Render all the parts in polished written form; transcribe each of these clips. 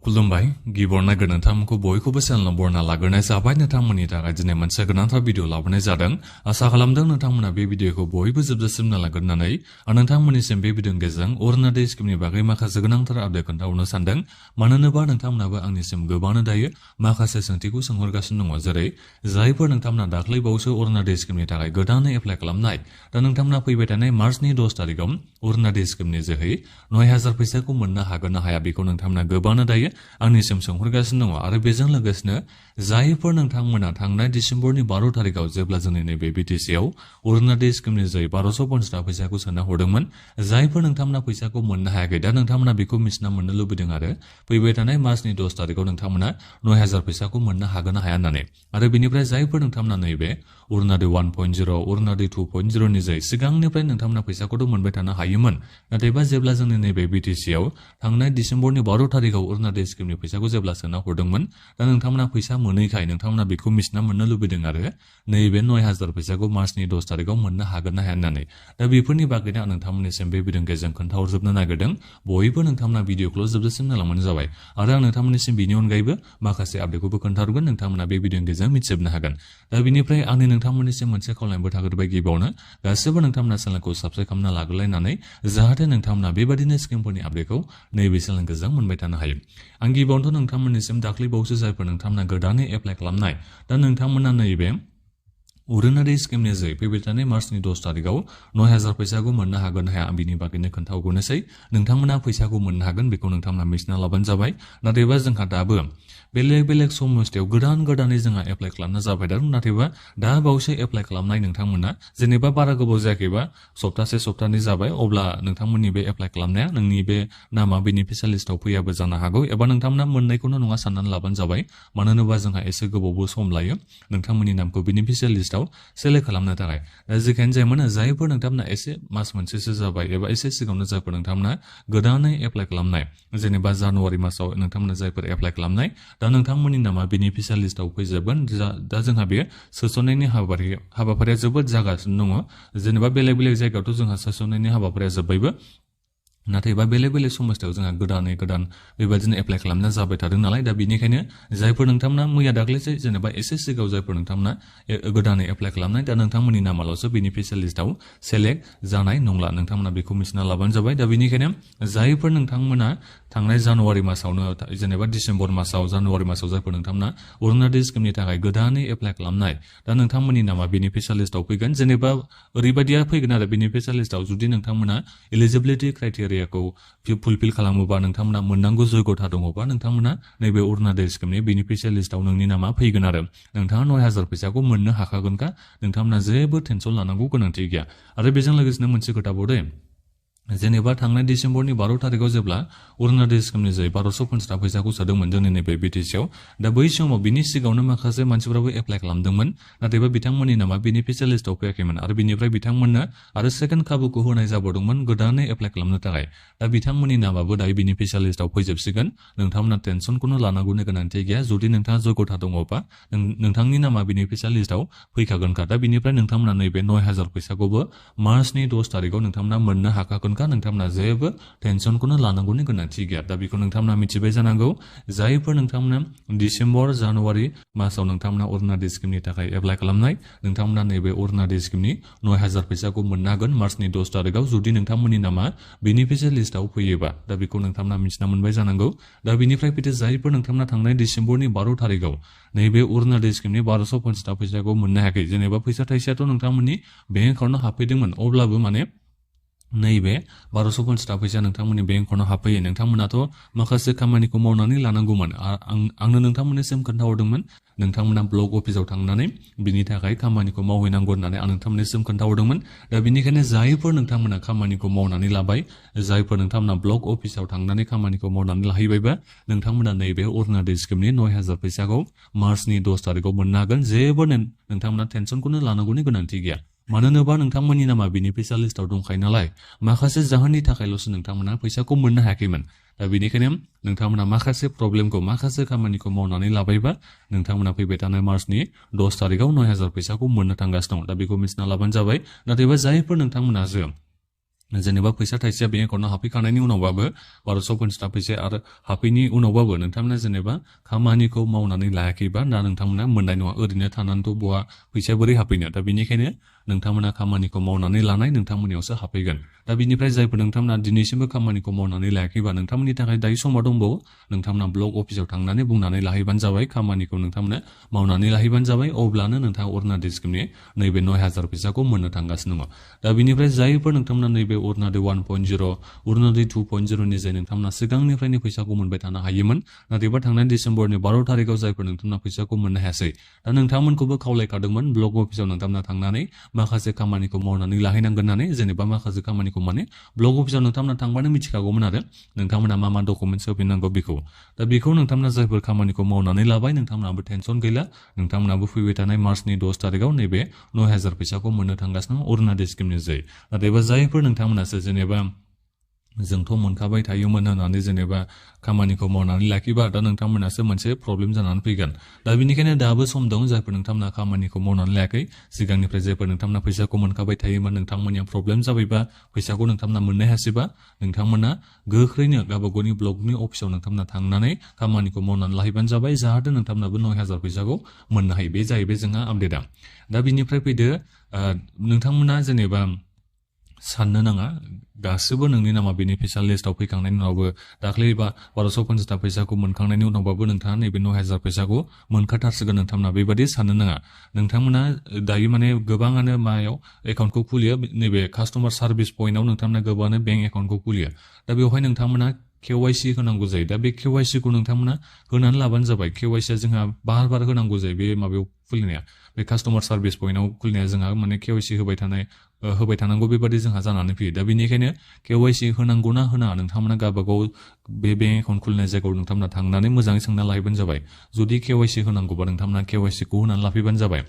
खुलुमबाय गिबियावनो नोंथांमोनखौ बयखौबो चेनेलाव बरना लाग्रोनाय जाबाय। नोंथांमोननि थाखाय दिनै मोनसे गोनांथार भिडिअ लाबोनाय जादों। आसा खालामदों नोंथांमोना बे भिडिअखौ बयबो जोबजासिम नायलांगोननानै नोंथांमोननिसिम बे भिडिअनि गेजेरजों अरुणाचल स्किमनि बागै माखासे गोनांथार आपडेट खोन्थाहरनो सानदों। मानो होनोबा नोंथांमोनाबो आंनिसिम गोबांनो दायो माखासे सोंथिखौ सोंहरगासिनो दङ। जेरै जायफोर नोंथांमोना दाख्लै बावैसो अरुणाचल स्किमनि थाखाय गोदानै एप्लाइ खालामनाय, दा नोंथांमोना फैबाय थानाय मार्चनि 10 तारिखआव अरुणाचल स्किमनि जोहै 9000 फैसाखौ मोननो हागोन ना हाया बेखौ नोंथांमोना गोबांनो दायो आंनिसिम सोंहरगासिनो दङ। आरो बेजों लोगोसेनो जायफोर नोंथांमोना थांनाय डिसेम्बरनि 12 तारिखआव जेब्ला जोंनि नैबे बिटिसिआव अरुणाचल स्किमनि जोहै 1250 फैसाखौ सोना हरदोंमोन, जायफोर नोंथांमोना फैसाखौ मोननो हायाखै, दा नोंथांमोना बेखौ मिथिना मोननो लुबैदों आरो फैबाय थानाय मार्चनि 10 तारिखआव नोंथांमोना 9000 फैसाखौ मोननो हागोन ना हाया होननानै। आरो बेनिफ्राय जायफोर नोंथांमोना नैबे अरुणाचल 1.0 अरुणाचल 2.0 नि जोहै सिगांनिफ्राय नोंथांमोना फैसाखौथ' मोनबाय थानो हायोमोन, नाथायबा जेब्ला जोंनि नैबे बिटिसिआव थांनाय डिसेम्बरनि 12 तारिखआव अरुणाचल स्किमनि फैसाखौ जेब्ला सोना हरदोंमोन, दा नोंथांमोना फैसा मोनैखाय नोंथांमोना बेखौ मिथिना मोननो लुबैदों आरो नैबे 9000 फैसाखौ मार्चनि 10 तारिखआव मोननो हागोन ना हाया होननानै। दा बेफोरनि बागैनो आं नोंथांमोननिसिम बे भिडिअनि गेजेरजों खोन्थाहरजोबनो नागिरदों। बयबो नोंथांमोना भिडिअखौल' जोबजासिम नायलांबानो जाबाय। आरो आं नोंथांमोननिसिम बेनि अनगायैबो माखासे आपडेटखौबो खोन्थाहरगोन, नोंथांमोना बे भिडिअनि गेजेरजों मिथिजोबनो हागोन। दा बेनिफ्राय आंनि नोंथांमोननिसिम मोनसे खावलायनायबो थाग्रोबाय। गिबियावनो गासिबो नोंथांमोना चेनेलखौ साबस्क्राइब खालामना लाग्रोलायनानै जाहाथे नोंथांमोना बेबादिनो स्किमफोरनि आपडेटखौ नैबे चेनेलनि गेजेरजों मोनबाय थानो हायो। आं गिबियावनोथ' नोंथांमोननिसिम दाख्लै बावैसो जायफोर नोंथांमोना गोदानै एप्लाइ खालामनाय, दा नोंथांमोना नैबे अरुणाचल स्किमनि जोहै फैबाय थानाय मार्चनि 10 तारिखआव 9000 फैसाखौ मोननो हागोन ना हाया आं बिनि बागैनो खोन्थाहरनोसै। नोंथांमोना फैसाखौ मोननो हागोन बेखौ नोंथांमोना मिथिना लाबानो जाबाय। नाथायबा जोंहा दाबो बेलेग बेलेग समस्थियाव गोदानै जोंहा एप्लाइ खालामना जाबाय दं। नाथायबा दा बावैसो एप्लाइ खालामनाय नोंथांमोना जेनेबा बारा गोबाव जायाखैबा सप्तानै जाबाय, अब्ला नोंथांमोननि बे एप्लाइ खालामनाया नोंनि बे नामा बेनिफिसियेल लिस्टआव फैयाबो जानो हागौ, एबा नोंथांमोना मोननायखौनो नङा साननानै लाबानो जाबाय। मानो होनोबा जोंहा एसे गोबावबो सम लायो नोंथांमोननि नामखौ बेनिफिसियेल लिस्टआव सेलेक्ट खालामनो थाखाय। दा जेखियानो जायामानो जायफोर नोंथांमोना एसे मास मोनसेसो जाबाय एबा एसे सिगाङावनो जायफोर नोंथांमोना गोदानै एप्लाइ खालामनाय, जेनेबा जानुवारि मासाव नोंथांमोना जायफोर एप्लाइ खालामनाय, दा नोंथांमोननि नामा बेनिफिसियेल लिस्टआव फैजोबगोन। दा जोंहा बे सोसननायनि हाबाफारिया जोबोद जागासिनो दङ। जेनेबा बेलेग बेलेग जायगायावथ' जोंहा सोसननायनि हाबाफारिया जोब्बायबो, नाथायबा बेलेग बेलेग समस्थियाव जोंहा गोदान बेबायदिनो एप्लाइ खालामना जाबाय थादों नालाय। दा बेनिखायनो जायफोर नोंथांमोना मैया दाख्लैसो जेनेबा एसे सिगाङाव जायफोर नोंथांमोना गोदानै एप्लाइ खालामनाय, दा नोंथांमोननि नामाल'सो बेनिफिसियेल लिस्टआव सेलेक्ट जानाय नंला। नोंथांमोना बेखौ मिथिना लाबानो जाबाय। दा बेनिखायनो जायफोर नोंथांमोना थांनाय जानुवारि मासावनो जेनेबा डिसेम्बर मासाव जानुवारि मासाव जायफोर नोंथांमोना अरुणाचल स्किमनि थाखाय गोदानै एप्लाइ खालामनाय, दा नोंथांमोननि नामा बेनिफिसियेल लिस्टआव फैगोन। जेनेबा ओरैबायदिया फैगोन आरो बेनिफिसियेल लिस्टआव जुदि नोंथांमोना एलिजिबिलिटि क्राइटेरियाखौ फुलफिल खालामोबा, नोंथांमोना मोननांगौ जयगथा दङबा, नोंथांमोना नैबे अरुणाचल स्किमनि बेनिफिसियेल लिस्टआव नोंनि नामा फैगोन आरो नोंथाङा 9000 फैसाखौ मोननो हाखागोनखा। नोंथांमोना जेबो टेनसन लानांगौ गोनांथि गैया। आरो बेजों लोगोसेनो मोनसे खोथाबाव दे, जेनेबा थांनाय डिसेम्बरनि 12 तारिखआव जेब्ला अरुणाचल स्किमनि जोहै 1250 फैसाखौ सोदोंमोन जोंनि नैबे बिटिसिआव, दा बै समाव बिनि सिगाङावनो माखासे मानसिफोराबो एप्लाइ खालामदोंमोन, नाथायबा बिथांमोननि नामा बेनिफिसियेल लिस्टआव फैयाखैमोन। आरो बिनिफ्राय बिथांमोननो आरो सेकेन्ड खाबुखौ होनाय जाबावदोंमोन गोदानै एप्लाइ खालामनो थाखाय। दा बिथांमोननि नामाबो दायो बेनिफिसियेल लिस्टआव फैजोबसिगोन। नोंथांमोना टेनसनखौनो लानांगौनि गोनांथि गैया। जुदि नोंथाङा जयगथा दङबा नोंथांनि नामा बेनिफिसियेल लिस्टआव फैखागोनखा। दा बिनिफ्राय नोंथांमोना नैबे 9000 फैसाखौबो मार्चनि 10 तारिखआव नोंथांमोना मोननो हाखागोनखा। नोंथांमोना जेबो टेनसनखौनो लानांगौनि गोनांथि गैया। दा बेखौ नोंथांमोना मिथिबाय जानांगौ। जायफोर नोंथांमोना डिसेम्बर जानुवारि मासाव नोंथांमोना अरुणाचल स्किमनि थाखाय एप्लाइ खालामनाय, नोंथांमोना नैबे अरुणाचल स्किमनि 9000 फैसाखौ मोननो हागोन मार्चनि 10 तारिखआव जुदि नोंथांमोननि नामा बेनिफिसियेल लिस्टआव फैयोबा। दा बेखौ नोंथांमोना मिथिना मोनबाय जानांगौ। दा बेनिफ्राय फैदो जायफोर नोंथांमोना थांनाय डिसेम्बरनि 12 तारिखआव नैबे अरुणाचल स्किमनि 1250 फैसाखौ मोननो हायाखै, जेनेबा फैसा थाइसेयाथ' नोंथांमोननि बेंक एकाउन्टआव हाबफैदोंमोन, अब्लाबो माने नैबे 1250 फैसा नोंथांमोननि बेंक एकाउन्टआव हाबफैयो। नोंथांमोनाथ' माखासे खामानिखौ मावनानै लानांगौमोन। आंनो नोंथांमोननिसिम खोन्थाहरदोंमोन नोंथांमोना ब्लक अफिसाव थांनानै बिनि थाखाय खामानिखौ मावहैनांगौ होननानै आं नोंथांमोननिसिम खोन्थाहरदोंमोन। दा बेनिखायनो जायफोर नोंथांमोना खामानिखौ मावनानै लाबाय, जायफोर नोंथांमोना ब्लक अफिसाव थांनानै खामानिखौ मावनानै लाहैबायबा, नोंथांमोना नैबे अरुणाचल स्किमनि 9000 फैसाखौ मार्चनि 10 तारिखआव मोननो हागोन। जेबो नोंथांमोना टेनसनखौनो लानांगौनि गोनांथि गैया। मानो होनोबा नोंथांमोननि नामा बेनिफिसियेल लिस्टआव दंखायो नालाय। माखासे जाहोननि थाखायल'सो नोंथांमोना फैसाखौ मोननो हायाखैमोन। दा बेनिखायनो नोंथांमोना माखासे प्रब्लेमखौ माखासे खामानिखौ मावनानै लाबायबा नोंथांमोना फैबाय थानाय मार्चनि 10 तारिखआव 9000 फैसाखौ मोननो थांगासिनो दं। दा बेखौ मिथिना लाबानो जाबाय। नाथायबा जायफोर नोंथांमोना जेनेबा फैसा थाइसेया बेंक एकाउन्टआव हाबफैखांनायनि उनावबाबो 1250 फैसा आरो हाबफैनि उनावबाबो नोंथांमोना जेनेबा खामानिखौ मावनानै लायाखैबा दा नोंथांमोना मोननाय नङा ओरैनो थानानैथ' बहा फैसाया बोरै हाबफैनो दा बेनिखायनो नोंथांमोना खामानिखौ मावनानै लानाय नोंथांमोननियावसो हाबफैगोन दा बिनिफ्राय जायफोर नोंथांमोना दिनैसिमबो खामानिखौ मावनानै लायाखैबा नोंथांमोननि थाखाय दायो समा दंबावो नोंथांमोना ब्लक अफिसाव थांनानै बुंनानै लाहैबानो जाबाय खामानिखौ नोंथांमोना मावनानै लाहैबानो जाबाय अब्लानो नोंथाङा अरुणाचल स्किमनि नैबे 9000 फैसाखौ मोननो थांगासिनो दङ दा बिनिफ्राय जायफोर नोंथांमोना नैबे अरुणाचल 1.0 अरुणाचल 2.0 नि जाय नोंथांमोना सिगांनिफ्रायनो फैसाखौ मोनबाय थानो हायोमोन नाथायबा थांनाय डिसेम्बरनि 12 थारिखआव जायफोर नोंथांमोना फैसाखौ मोननो हायासै दा नोंथांमोनखौबो खावलायखादोंमोन ब्लक अफिसाव नोंथांमोना थांनानै माखासे खामानिखौ मावनानै लाहैनांगोन होननानै जेनेबा माखासे खामानिखौ माने ब्लक अफिसाव नोंथांमोना थांबानो मिथिखागौमोन आरो नोंथांमोना मा डकुमेन्टस होफिननांगौ बेखौ दा बेखौ नोंथांमोना जायफोर खामानिखौ मावनानै लाबाय नोंथांमोनाबो टेनसन गैला नोंथांमोनाबो फैबाय थानाय मार्चनि 10 थारिखआव नैबे 9000 फैसाखौ मोननो थांगासिनो अरुणाचल स्किमनि जै नाथायबा जायफोर नोंथांमोनासो जेनेबा जोंथ' मोनखाबाय थायोमोन होननानै जेनेबा खामानिखौ मावनानै लाखिबा दा नोंथांमोनासो मोनसे प्रब्लेम जानानै फैगोन दा बेनिखायनो दाबो सम दं जायफोर नोंथांमोना खामानिखौ मावनानै लायाखै सिगांनिफ्राय जायफोर नोंथांमोना फैसाखौ मोनखाबाय थायोमोन नोंथांमोननिया प्रब्लेम जाबायबा फैसाखौ नोंथांमोना मोननो हायासैबा नोंथांमोना गोख्रैनो गावबागावनि ब्लकनि अफिसाव नोंथांमोना थांनानै खामानिखौ मावनानै लाहैबानो जाबाय जाहाथे नोंथांमोनाबो 9000 फैसाखौ मोननो हायो बे जाहैबाय जोंहा आपडेटआ दा बिनिफ्राय फैदो नोंथांमोना जेनेबा साननो नाङा गासिबो नोंनि नामा बेनिफिसियाल लिस्टआव फैखांनायनि उनावबो दाख्लै 1250 फैसाखौ मोनखांनायनि उनावबाबो नोंथाङा नैबे 9000 फैसाखौ मोनखाथारसिगोन नोंथांमोना बेबादि साननो नाङा नोंथांमोना दायो माने गोबाङानो मायाव एकाउन्टखौ खुलियो नैबे कास्टमार सार्भिस पइन्टआव नोंथांमोना गोबाङानो बेंक एकाउन्टखौ खुलियो दा बेवहाय नोंथांमोना केवाइसि होनांगौ जायो दा बे केवाइसिखौ नोंथांमोना होनानै लाबानो जाबाय केवाइसिया जोंहा बार होनांगौ जायो बे माबायाव खुलिनाया बे कास्टमार सार्भिस पइन्टआव खुलिनाया जोंहा माने केवाइसि होबाय थानांगौ बेबादि जोंहा जानानै फैयो दा बेनिखायनो केवाइसि होनांगौना होनाङा नोंथांमोना गावबागाव बे बेंक एकाउन्ट खुलिनाय जायगायाव नोंथांमोना थांनानै मोजाङै सोंना लाहैबानो जाबाय जुदि केवाइसि होनांगौबा नोंथांमोना केवाइसिखौ होनानै लाफैबानो जाबाय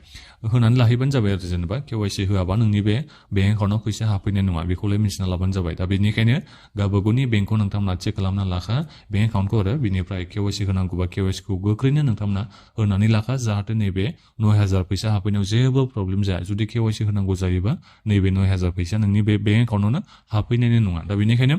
आरो जेनेबा केवाइसि होआबा नोंनि बे बेंक एकाउन्टआव फैसा हाबफैनाय नङा बेखौलाय मिन्थिना लाबानो जाबाय दा बेनिखायनो गावबागावनि बेंकखौ नोंथांमोना चेक खालामना लाखा बेंक एकाउन्टखौ आरो बिनिफ्राय केवाइसि होनांगौबा केवाइसिखौ गोख्रैनो नोंथांमोना होनानै लाखा जाहाथे नैबे 9000 फैसा हाबफैनायाव जेबो प्रब्लेम जाया जुदि केवाइसि होनांगौ जायोबा नैबे 9000 फैसा नोंनि बे बेंक एकाउन्टआवनो हाबफैनायनि नङा दा बेनिखायनो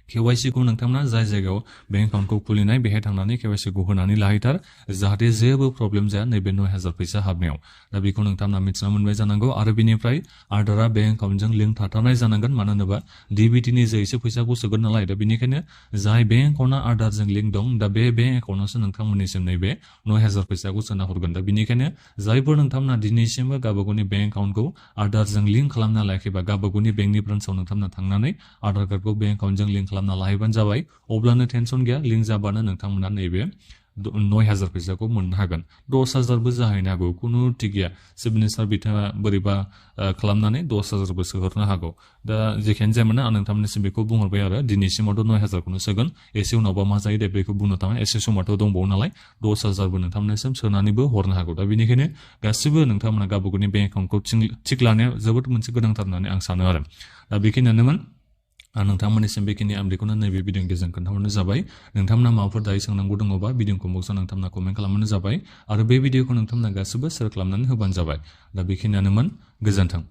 केवाइसिखौ नोंथांमोना जाय जायगायाव बेंक एकाउन्टखौ खुलिनाय बेहाय थांनानै केवाइसिखौ होनानै लाहैथार जाहाथे जेबो प्रब्लेम जाया नैबे 9000 फैसा हाबनायाव दा बेखौ नोंथांमोना मिथिना मोनबाय जानांगौ आरो बिनिफ्राय आधारा बेंक एकाउन्टजों लिंक थाथारनाय जानांगोन मानो होनोबा डिबिटिनि जोहैसो फैसाखौ सोगोन नालाय दा बेनिखायनो जाय बेंक एकाउन्टआ आधारजों लिंक दं दा बे बेंक एकाउन्टआवसो नोंथांमोननिसिम नैबे 9000 फैसाखौ सोना हरगोन दा बेनिखायनो जायफोर नोंथांमोना दिनैसिमबो गावबागावनि बेंक एकाउन्टखौ आधारजों लिंक खालामना लायाखैबा गावबागावनि बेंकनि ब्रान्सआव नोंथांमोना थांनानै आधार कार्डखौ बेंक एकाउन्टजों लिंक खालामना लाहैबानो जाबाय अब्लानो टेनसन गैया लिंक जाबानो नोंथांमोना नैबे 9000 फैसाखौ मोननो हागोन 10000 बो जाहैनो हागौ खुनु थिग गैया सिगनेचार बिथाङा बोरैबा खालामनानै 10000 बो सोहरनो हागौ दा जेखियानो जायामानो आं नोंथांमोननिसिम बेखौ बुंहरबाय आरो दिनैसिमावथ' 9000 खौनो सोगोन एसे उनावबा मा जायो दे बेखौ बुंनो थाङा एसे समाथ' दंबावो नालाय 10000 बो नोंथांमोननिसिम सोनानैबो हरनो हागौ दा बेनिखायनो गासिबो नोंथांमोना गावबागावनि बेंक एकाउन्टखौ थिक लानाया जोबोद मोनसे गोनांथार होननानै आं सानो आरो दा बेखिनियानोमोन आं नोंथांमोननिसिम बेखिनि आपडेटखौनो नैबे भिडिअनि गेजेरजों खोन्थाहरनाय जाबाय नोंथांमोना माबाफोर दायो सोंनांगौ दङबा भिडिअ कमेन्टआव नोंथांमोना कमेन्ट खालामबानो जाबाय आरो बे भिडिअखौ नोंथांमोना गासिबो शेयार खालामनानै होबानो जाबाय दा बेखिनियानोमोन गोजोन्थों